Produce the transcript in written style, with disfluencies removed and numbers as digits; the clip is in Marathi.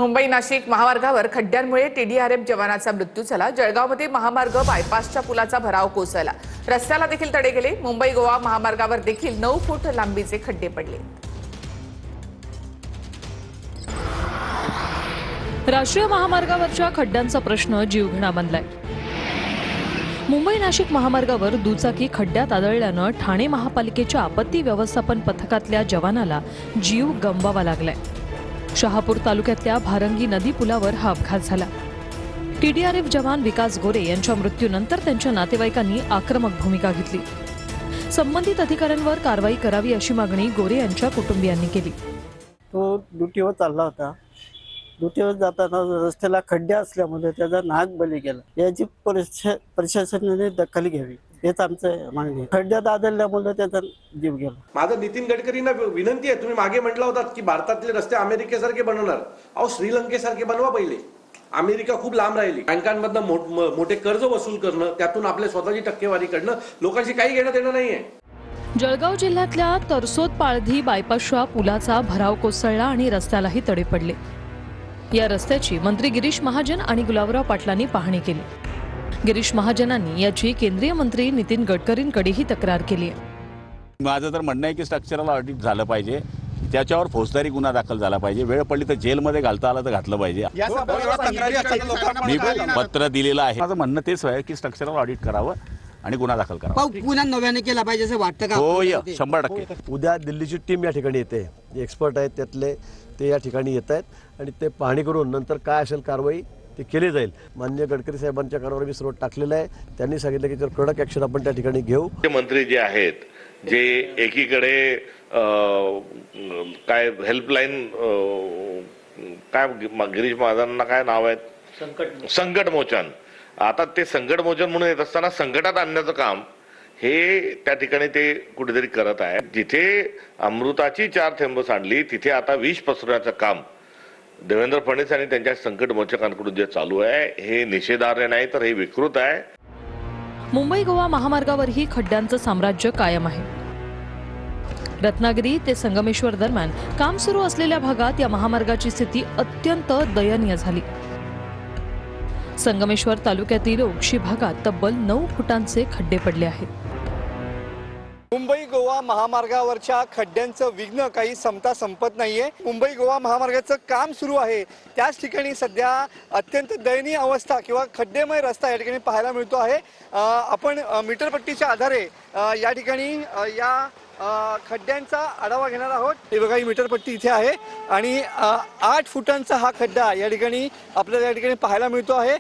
मुंबई नाशिक महामार्गावर खड्ड्यांमुळे टीडीआरएफ जवानाचा मृत्यू झाला। जळगावमध्ये महामार्ग बायपासच्या पुलाचा भराव कोसळला, रस्त्याला देखील तडे गेले। मुंबई गोवा महामार्गावर देखील 9 फूट लांबीचे खड्डे पडले। राष्ट्रीय महामार्गावरच्या खड्ड्यांचा प्रश्न जीवघेणा बनलाय। मुंबई नाशिक महामार्गावर दुचाकी खड्ड्यात आदळल्यानं ठाणे महापालिकेच्या आपत्ती व्यवस्थापन पथकातल्या जवानाला जीव गमवावा लागलाय। शहापूर तालुक्यातल्या भारंगी नदी पुलावर हा अपघात झाला। टीडीआरएफ जवान विकास गोरे यांच्या मृत्यूनंतर त्यांच्या नातेवाईकांनी आक्रमक भूमिका घेतली। संबंधित अधिकाऱ्यांवर कारवाई करावी अशी मागणी गोरे यांच्या कुटुंबियांनी केली। तो ड्युटीवर चालला होता। ड्युटीवर जाताना रस्त्याला खड्डे असल्यामुळे त्याचा नाक बळी गेला। याची प्रशासनाने दखल घ्यावी हेच आमचं मागणी आहे। खड्ड्यात आदळल्यामुळे त्याचा जीव गेला। माझं नितीन गडकरींना विनंती आहे, तुम्ही मागे म्हटलं होतात की भारतातले रस्ते अमेरिकेसारखे बनवणार, अहो श्रीलंकेसारखे बनवा पहिले। अमेरिका खूप लांब राहिली। बँकांमधनं मोठे कर्ज वसूल करणं, त्यातून आपल्या स्वतःची टक्केवारी काढणं, लोकांशी काही घेणं देणं नाहीये। जळगाव जिल्ह्यातल्या तरसोद पाळधी बायपासच्या पुलाचा भराव कोसळला आणि रस्त्यालाही तडे पडले। या रस्त्याची मंत्री गिरीश महाजन आणि गुलाबराव पाटलांनी पाहणी केली। गिरीश महाजनांनी याची केंद्रीय मंत्री नितीन गडकरींकडेही तक्रार केली आहे। माझं तर म्हणणं आहे की स्ट्रक्चरल ऑडिट झालं पाहिजे, त्याच्यावर फौजदारी गुन्हा दाखल झाला पाहिजे, वेळ पडली तर जेलमध्ये घालता आलं तर घातलं पाहिजे। मी पत्र दिलेलं आहे। माझं म्हणणं तेच आहे की स्ट्रक्चरल ऑडिट करावं आणि गुन्हा दाखल करावा। पुन्हा नव्याने केला पाहिजे असं वाटतं का? हो, 100%। उद्या दिल्लीची टीम या ठिकाणी येते, एक्सपर्ट आहेत त्यातले, ते या ठिकाणी येत आहेत आणि ते पाहणी करून नंतर काय असेल कारवाई ते केली जाईल। माननीय गडकरी साहेबांच्या कानावर मी सर्व टाकलेलं आहे। त्यांनी सांगितलं की जर कडक ॲक्शन आपण त्या ठिकाणी घेऊ। मंत्री जे आहेत, जे एकीकडे काय हेल्पलाईन, काय गिरीश महाजनांना काय नाव आहेत, संकट मोचन, आता ते संकट मोचन म्हणून येत असताना संकटात आणण्याचं काम हे त्या ठिकाणी ते कुठेतरी करत आहे। जिथे अमृताची 4 थेंब सांडली तिथे आता विष पसरवण्याचं काम देवेंद्र फडणवीस आणि त्यांच्या संकट मोचकांकडून जे चालू आहे हे निषेधार्ह नाही तर हे विकृत आहे। मुंबई गोवा महामार्गावरही खड्ड्यांचं साम्राज्य कायम आहे। रत्नागिरी ते संगमेश्वर दरम्यान काम सुरू असलेल्या भागात या महामार्गाची स्थिती अत्यंत दयनीय झाली। संगमेश्वर तालुक्यातील ओक्षी भागात तब्बल 9 फुटांचे खड्डे पडले आहेत। मुंबई गोवा महामार्गावरच्या खड्ड्यांचं विघ्न काही संपत नाहीये। मुंबई गोवा महामार्गाचं काम सुरू आहे, त्याच ठिकाणी सध्या अत्यंत दयनीय अवस्था किंवा खड्डेमय रस्ता या ठिकाणी पाहायला मिळतो आहे। आपण मीटरपट्टीच्या आधारे या ठिकाणी या खड्ड्यांचा आढावा घेणार आहोत। हे बघा, ही मीटरपट्टी इथे आहे आणि 8 फुटांचा हा खड्डा या ठिकाणी आपल्याला या ठिकाणी पाहायला मिळतो आहे।